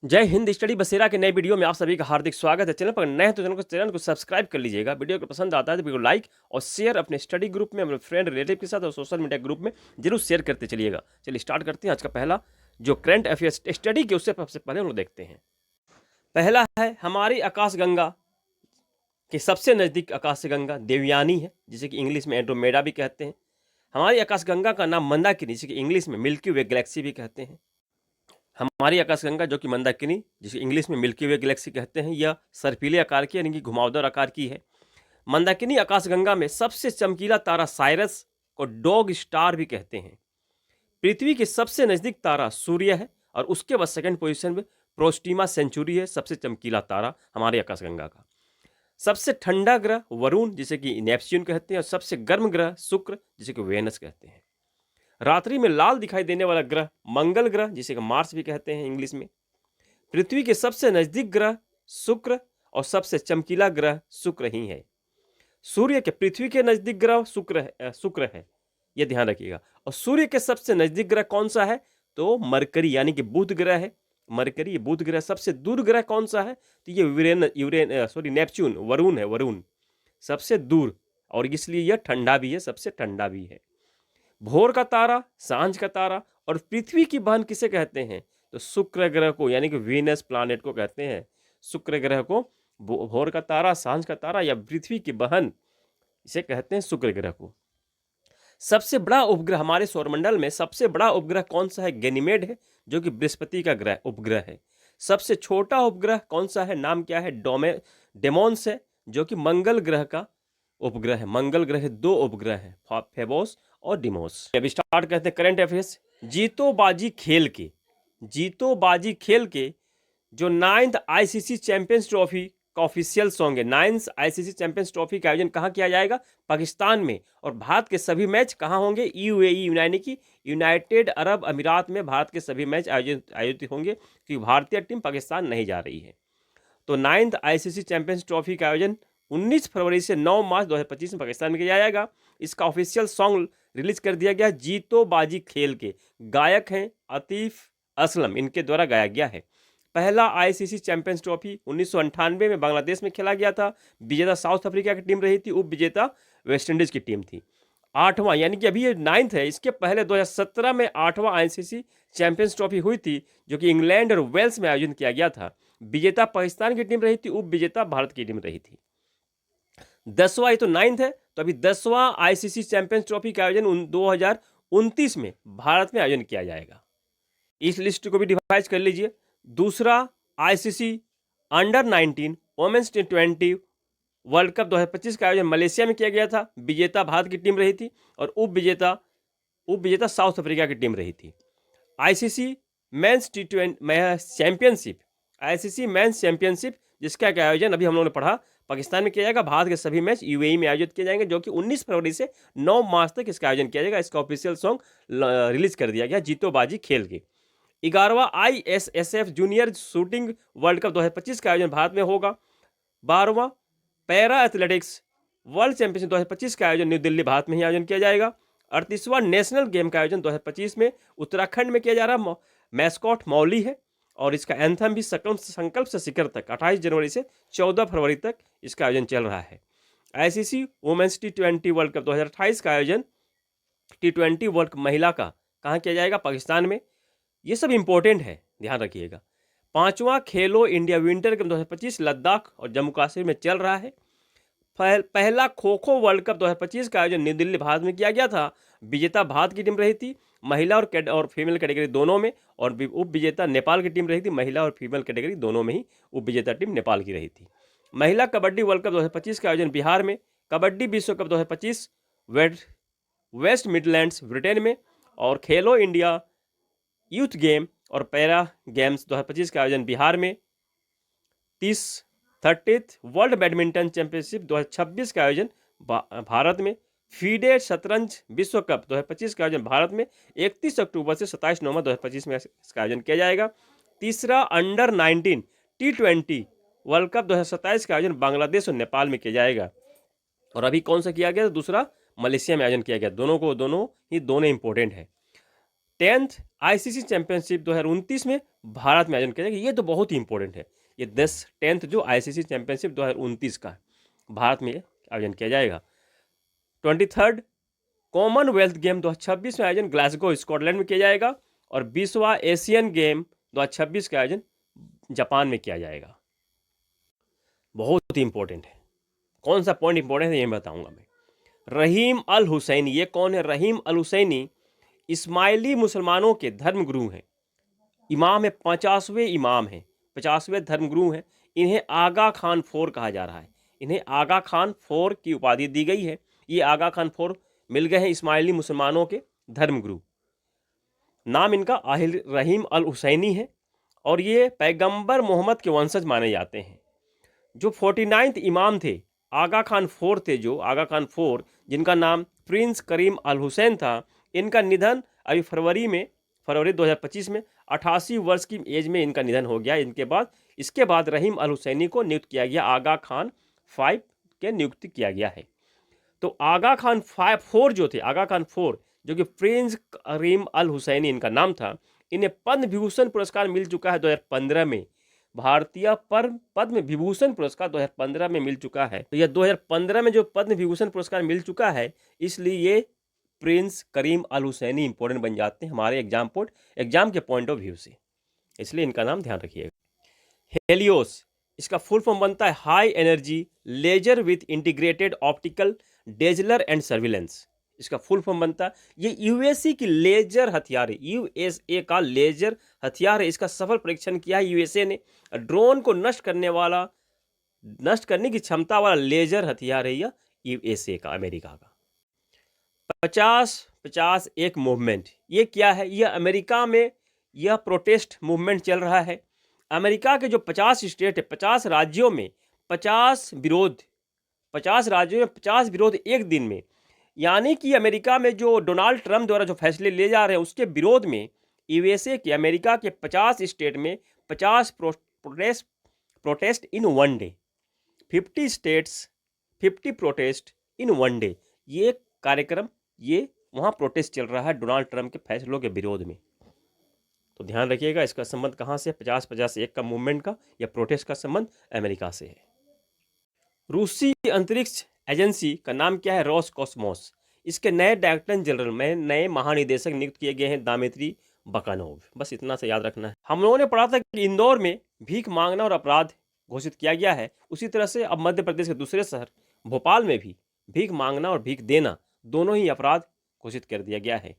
जय हिंद स्टडी बसेरा के नए वीडियो में आप सभी का हार्दिक स्वागत है। चैनल पर नए हैं तो चैनल को सब्सक्राइब कर लीजिएगा। वीडियो को पसंद आता है तो वीडियो को लाइक और शेयर अपने स्टडी ग्रुप में, अपने फ्रेंड रिलेटिव के साथ और सोशल मीडिया ग्रुप में जरूर शेयर करते चलिएगा। चलिए स्टार्ट करते हैं आज का पहला जो करंट अफेयर्स स्टडी के उससे सबसे पहले हम लोग देखते हैं। पहला है हमारी आकाशगंगा के सबसे नज़दीक आकाशगंगा देवयानी है, जिसे कि इंग्लिश में एंड्रोमेडा भी कहते हैं। हमारी आकाशगंगा का नाम मंदाकिनी, जिसे कि इंग्लिश में मिल्की वे गैलेक्सी भी कहते हैं। हमारी आकाशगंगा जो कि मंदाकिनी, जिसे इंग्लिश में मिल्की वे गैलेक्सी कहते हैं, यह सर्पीले आकार की यानी कि घुमावदार आकार की है। मंदाकिनी आकाशगंगा में सबसे चमकीला तारा साइरस को डॉग स्टार भी कहते हैं। पृथ्वी के सबसे नज़दीक तारा सूर्य है और उसके बाद सेकंड पोजीशन में प्रोस्टिमा सेंचुरी है, सबसे चमकीला तारा हमारी आकाशगंगा का। सबसे ठंडा ग्रह वरुण, जिसे कि नेपच्यून कहते हैं, और सबसे गर्म ग्रह शुक्र, जिसे कि वेनस कहते हैं। रात्रि में लाल दिखाई देने वाला ग्रह मंगल ग्रह, जिसे कि मार्स भी कहते हैं इंग्लिश में। पृथ्वी के सबसे नजदीक ग्रह शुक्र और सबसे चमकीला ग्रह शुक्र ही है। सूर्य के पृथ्वी के नजदीक ग्रह शुक्र है, यह ध्यान रखिएगा। और सूर्य के सबसे नजदीक ग्रह कौन सा है? तो मरकरी यानी कि बुध ग्रह है। मरकरी बुध ग्रह। सबसे दूर ग्रह कौन सा है? तो ये नेपच्यून वरुण है। वरुण सबसे दूर, और इसलिए यह ठंडा भी है, सबसे ठंडा भी है। भोर का तारा, सांझ का तारा और पृथ्वी की बहन किसे कहते हैं? तो शुक्र ग्रह को यानी कि वीनस प्लैनेट को कहते हैं। शुक्र ग्रह को भोर का तारा, सांझ का तारा या पृथ्वी की बहन इसे कहते हैं शुक्र ग्रह को। सबसे बड़ा उपग्रह हमारे सौरमंडल में सबसे बड़ा उपग्रह कौन सा है? गैनीमेड है, जो कि बृहस्पति का ग्रह उपग्रह है। सबसे छोटा उपग्रह कौन सा है? नाम क्या है? डेमोन्स है, जो कि मंगल ग्रह का उपग्रह है। मंगल ग्रह दो उपग्रह है, फेबोस और डिमोस। अभी स्टार्ट करते हैं करंट अफेयर्स। जीतोबाजी खेल के जो 9th आईसीसी चैंपियंस ट्रॉफी का ऑफिशियल सॉन्ग है। 9th आईसीसी चैंपियंस ट्रॉफी का आयोजन कहाँ किया जाएगा? पाकिस्तान में। और भारत के सभी मैच कहाँ होंगे? यूएई यानी कि यूनाइटेड अरब अमीरात में भारत के सभी मैच आयोजित होंगे, क्योंकि भारतीय टीम पाकिस्तान नहीं जा रही है। तो 9th आईसीसी चैंपियंस ट्रॉफी का आयोजन 19 फरवरी से 9 मार्च 2025 में पाकिस्तान में किया जाएगा। इसका ऑफिशियल सॉन्ग रिलीज कर दिया गया। जीतो बाजी खेल के गायक हैं आतिफ असलम, इनके द्वारा गाया गया है। पहला आईसीसी चैंपियंस ट्रॉफी 1998 में बांग्लादेश में खेला गया था। विजेता साउथ अफ्रीका की टीम रही थी, उप विजेता वेस्टइंडीज की टीम थी। 8वां यानी कि अभी ये 9th है, इसके पहले 2017 में 8वां आईसीसी चैंपियंस ट्रॉफी हुई थी, जो कि इंग्लैंड और वेल्स में आयोजन किया गया था। विजेता पाकिस्तान की टीम रही थी, उप विजेता भारत की टीम रही थी। 10वां, ये तो 9th है, तो अभी 10वां आईसीसी चैंपियंस ट्रॉफी का आयोजन 2029 में भारत में आयोजन किया जाएगा। इस लिस्ट को भी डिवाइड कर लीजिए। दूसरा ICC under 19 women's T20 world cup 2025 का आयोजन मलेशिया में किया गया था। विजेता भारत की टीम रही थी और उप विजेता साउथ अफ्रीका की टीम रही थी। ICC men's T20 championship, ICC men's championship, जिसका आयोजन अभी हम लोगों ने पढ़ा पाकिस्तान में किया जाएगा। भारत के सभी मैच यूएई में आयोजित किए जाएंगे, जो कि 19 फरवरी से 9 मार्च तक इसका आयोजन किया जाएगा। इसका ऑफिशियल सॉन्ग रिलीज कर दिया गया, जीतोबाजी खेल के। 11वां ISSF junior shooting world cup 2025 का आयोजन भारत में होगा। 12वां पैरा एथलेटिक्स वर्ल्ड चैंपियनशिप 2025 का आयोजन न्यू दिल्ली भारत में ही आयोजन किया जाएगा। 38वां नेशनल गेम का आयोजन 2025 में उत्तराखंड में किया जा रहा। मैस्कॉट मौली है और इसका एंथम भी संकल्प से शिखर तक 28 जनवरी से 14 फरवरी तक इसका आयोजन चल रहा है। ICC women's T20 world cup 2028 का आयोजन T20 वर्ल्ड कप महिला का कहाँ किया जाएगा? पाकिस्तान में। ये सब इंपॉर्टेंट है, ध्यान रखिएगा। 5वां खेलो इंडिया विंटर कप 2025 लद्दाख और जम्मू कश्मीर में चल रहा है। पहला खो खो वर्ल्ड कप 2025 का आयोजन न्यू दिल्ली भारत में किया गया था। विजेता भारत की टीम रही थी, महिला और फीमेल कैटेगरी दोनों में, और उप विजेता नेपाल की टीम रही थी। महिला और फीमेल कैटेगरी दोनों में ही उप विजेता टीम नेपाल की रही थी। महिला कबड्डी वर्ल्ड कप 2025 का आयोजन बिहार में। कबड्डी विश्व कप 2025 वेस्ट मिडलैंड्स ब्रिटेन में। और खेलो इंडिया यूथ गेम और पैरा गेम्स 2025 का आयोजन बिहार में। 30th वर्ल्ड बैडमिंटन चैंपियनशिप 2026 का आयोजन भारत में। फीडे शतरंज विश्व कप 2025 का आयोजन भारत में 31 अक्टूबर से 27 नवंबर 2025 में इसका आयोजन किया जाएगा। तीसरा अंडर 19 T20 वर्ल्ड कप 2027 का आयोजन बांग्लादेश और नेपाल में किया जाएगा। और अभी कौन सा किया गया? दूसरा मलेशिया में आयोजन किया गया। दोनों इंपॉर्टेंट है। 10th आईसीसी चैंपियनशिप 2029 में भारत में आयोजन किया जाएगा। ये तो बहुत ही इंपॉर्टेंट है। ये 10th जो आईसीसी चैंपियनशिप 2029 का भारत में आयोजन किया जाएगा। 23rd कॉमनवेल्थ गेम 2026 में आयोजन ग्लासगो स्कॉटलैंड में किया जाएगा और 20वां एशियन गेम 2026 का आयोजन जापान में किया जाएगा। बहुत ही इंपॉर्टेंट है। कौन सा पॉइंट इंपॉर्टेंट है ये बताऊंगा मैं। रहीम अल हुसैनी, ये कौन है? रहीम अल हुसैनी इस्माइली मुसलमानों के धर्मगुरु हैं, इमाम है, 50वें इमाम हैं, 50वें धर्मगुरु हैं। इन्हें आगा खान 4 कहा जा रहा है। इन्हें आगा खान 4 की उपाधि दी गई है। ये आगा खान 4 मिल गए हैं इस्माइली मुसलमानों के धर्मगुरु। नाम इनका आहिल रहीम अल हुसैनी है और ये पैगंबर मोहम्मद के वंशज माने जाते हैं। जो 49th इमाम थे, आगा खान 4 थे, जो आगा खान 4 जिनका नाम प्रिंस करीम अल हुसैन था, इनका निधन अभी फरवरी 2025 में 88 वर्ष की एज में इनका निधन हो गया। इसके बाद रहीम अल हुसैनी को नियुक्त किया गया, आगा खान 5 के नियुक्त किया गया है। तो आगा खान 4 जो थे, आगा खान 4 जो कि प्रिंस करीम अल हुसैनी इनका नाम था, इन्हें पद्म विभूषण पुरस्कार मिल चुका है 2015 में। भारतीय पद्म विभूषण पुरस्कार 2015 में मिल चुका है। तो यह 2015 में जो पद्म विभूषण पुरस्कार मिल चुका है, इसलिए ये प्रिंस करीम अल हुसैनी इंपॉर्टेंट बन जाते हैं हमारे एग्जाम के पॉइंट ऑफ व्यू से, इसलिए इनका नाम ध्यान रखिएगा। हेलियोस, इसका फुल फॉर्म बनता है high energy laser with integrated optical dazzler and surveillance. इसका फुल फॉर्म बनता है, ये यूएसए की लेजर हथियार है, यूएसए का लेजर हथियार है। इसका सफल परीक्षण किया है यूएसए ने। ड्रोन को नष्ट करने की क्षमता वाला लेजर हथियार है यह यूएसए का, अमेरिका का। 50-50 एक मूवमेंट, ये क्या है? यह अमेरिका में यह प्रोटेस्ट मूवमेंट चल रहा है। अमेरिका के जो 50 स्टेट है, 50 राज्यों में 50 राज्यों में 50 विरोध एक दिन में। यानी कि अमेरिका में जो डोनाल्ड ट्रंप द्वारा जो फैसले ले जा रहे हैं उसके विरोध में यूएसए के, अमेरिका के 50 स्टेट में 50 protest in one day. 50 states 50 protest in one day, ये कार्यक्रम, ये वहाँ प्रोटेस्ट चल रहा है डोनाल्ड ट्रंप के फैसलों के विरोध में। तो ध्यान रखिएगा, इसका संबंध कहाँ से? 50-50 एक का मूवमेंट का या प्रोटेस्ट का संबंध अमेरिका से है। रूसी अंतरिक्ष एजेंसी का नाम क्या है? रोसकॉस्मोस। इसके नए डायरेक्टर जनरल में नए महानिदेशक नियुक्त किए गए हैं दामित्री बकानोव। बस इतना से याद रखना है। हम लोगों ने पढ़ा था कि इंदौर में भीख मांगना और अपराध घोषित किया गया है। उसी तरह से अब मध्य प्रदेश के दूसरे शहर भोपाल में भी भीख मांगना और भीख देना दोनों ही अपराध घोषित कर दिया गया है।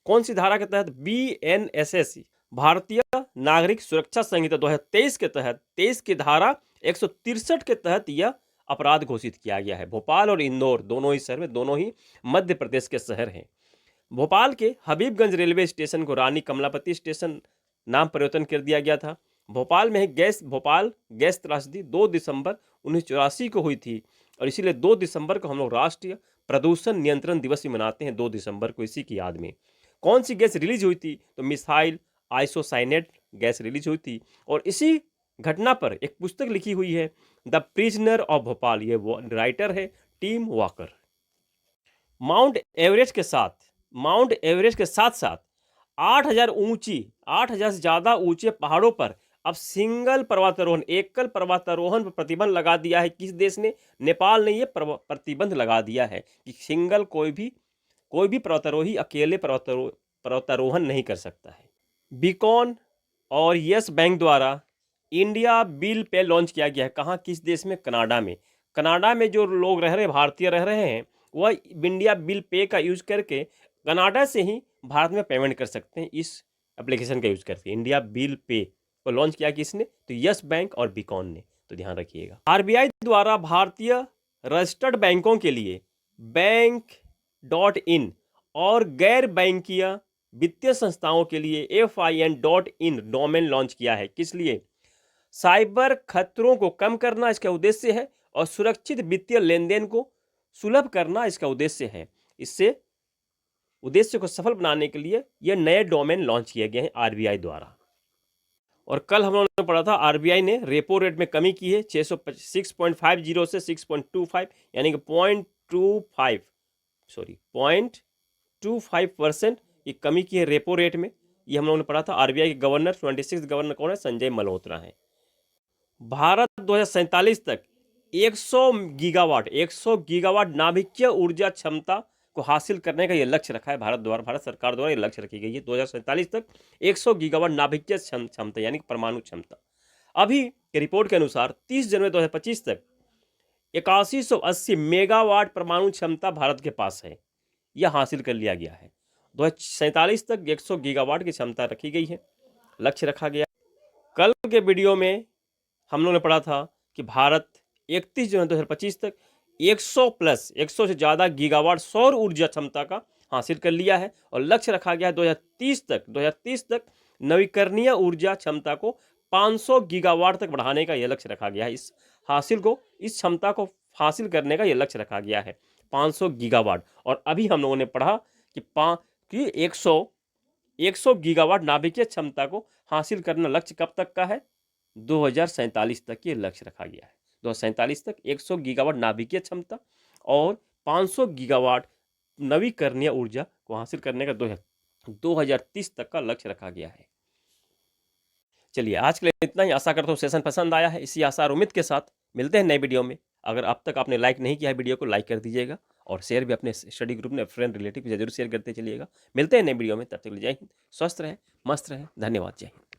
कौन सी धारा के तहत? BNSS भारतीय नागरिक सुरक्षा संहिता 2023 के तहत 23 की धारा 163 के तहत यह अपराध घोषित किया गया है। भोपाल और इंदौर दोनों ही शहर में, दोनों ही मध्य प्रदेश के शहर हैं। भोपाल के हबीबगंज रेलवे स्टेशन को रानी कमलापति स्टेशन नाम परिवर्तन कर दिया गया था। भोपाल में भोपाल गैस त्रासदी 2 दिसंबर 1984 को हुई थी और इसीलिए 2 दिसंबर को हम लोग राष्ट्रीय प्रदूषण नियंत्रण दिवस भी मनाते हैं, 2 दिसंबर को, इसी की याद में। कौन सी गैस रिलीज हुई थी? तो मिसाइल आइसोसाइनेट गैस रिलीज हुई थी। और इसी घटना पर एक पुस्तक लिखी हुई है, द प्रिजनर ऑफ भोपाल। ये राइटर है टिम वॉकर। माउंट एवरेस्ट के साथ साथ 8,000 से ज़्यादा ऊंचे पहाड़ों पर अब एकल पर्वतारोहण पर प्रतिबंध लगा दिया है। किस देश ने? नेपाल ने ये प्रतिबंध लगा दिया है कि सिंगल कोई भी पर्वतारोही अकेले पर्वतारोहण नहीं कर सकता है। बीकॉन और यस बैंक द्वारा इंडिया बिल पे लॉन्च किया गया है। कहाँ? किस देश में? कनाडा में। कनाडा में जो लोग रह रहे हैं, भारतीय रह रहे हैं, वह इंडिया बिल पे का यूज करके कनाडा से ही भारत में पेमेंट कर सकते हैं इस एप्लीकेशन का यूज करके। इंडिया बिल पे को लॉन्च किया किसने? तो यस बैंक और बीकॉन ने। तो ध्यान रखिएगा। RBI द्वारा भारतीय रजिस्टर्ड बैंकों के लिए बैंक.in और गैर बैंकीय वित्तीय संस्थाओं के लिए FIN.in डोमेन लॉन्च किया है। किस लिए? साइबर खतरों को कम करना इसका उद्देश्य है और सुरक्षित वित्तीय लेन देन को सुलभ करना इसका उद्देश्य है। इससे उद्देश्य को सफल बनाने के लिए यह नए डोमेन लॉन्च किए गए हैं RBI द्वारा। और कल हम लोगों ने पढ़ा था RBI ने रेपो रेट में कमी की है 650 से 6.25, यानी कि 0.25% ये कमी की है रेपो रेट में। ये हम लोगों ने पढ़ा था। आरबीआई के गवर्नर 26 गवर्नर कौन है? संजय मल्होत्रा हैं। भारत 2047 तक 100 गीगावाट नाभिकीय ऊर्जा क्षमता को हासिल करने का ये लक्ष्य रखा है भारत सरकार द्वारा ये लक्ष्य रखी गई है। 2047 तक 100 गीगावाट नाभिकीय क्षमता यानी परमाणु क्षमता। अभी के रिपोर्ट के अनुसार 30 जनवरी 2025 तक 8180 मेगावाट परमाणु क्षमता भारत के पास है, यह हासिल कर लिया गया है। 2047 तक 100 गीगावाट की क्षमता रखी गई है, लक्ष्य रखा गया। कल के वीडियो में हम लोगों ने पढ़ा था कि भारत 31 जनवरी 2025 तक 100 से ज़्यादा गीगावाट सौर ऊर्जा क्षमता का हासिल कर लिया है और लक्ष्य रखा गया है 2030 तक नवीकरणीय ऊर्जा क्षमता को 500 गीगावाट तक बढ़ाने का यह लक्ष्य रखा गया है। इस क्षमता को हासिल करने का यह लक्ष्य रखा गया है 500 गीगावाट। और अभी हम लोगों ने पढ़ा कि 100 गीगावाट नाभिकीय क्षमता को हासिल करना लक्ष्य कब तक का है? 2047 तक ये लक्ष्य रखा गया है। 2047 तक 100 गीगावाट नाभिकीय क्षमता और 500 गीगावाट नवीकरणीय ऊर्जा को हासिल करने का 2030 तक का लक्ष्य रखा गया है। चलिए आज के लिए इतना ही। आशा करता हूँ सेशन पसंद आया है। इसी आशा और उम्मीद के साथ मिलते हैं नए वीडियो में। अगर अब तक आपने लाइक नहीं किया है वीडियो को, लाइक कर दीजिएगा और शेयर भी अपने स्टडी ग्रुप में, फ्रेंड रिलेटिव जरूर शेयर करते चलिएगा। मिलते हैं नए वीडियो में, तब तक के लिए जय हिंद, स्वस्थ रहें, मस्त रहें, धन्यवाद, जय हिंद।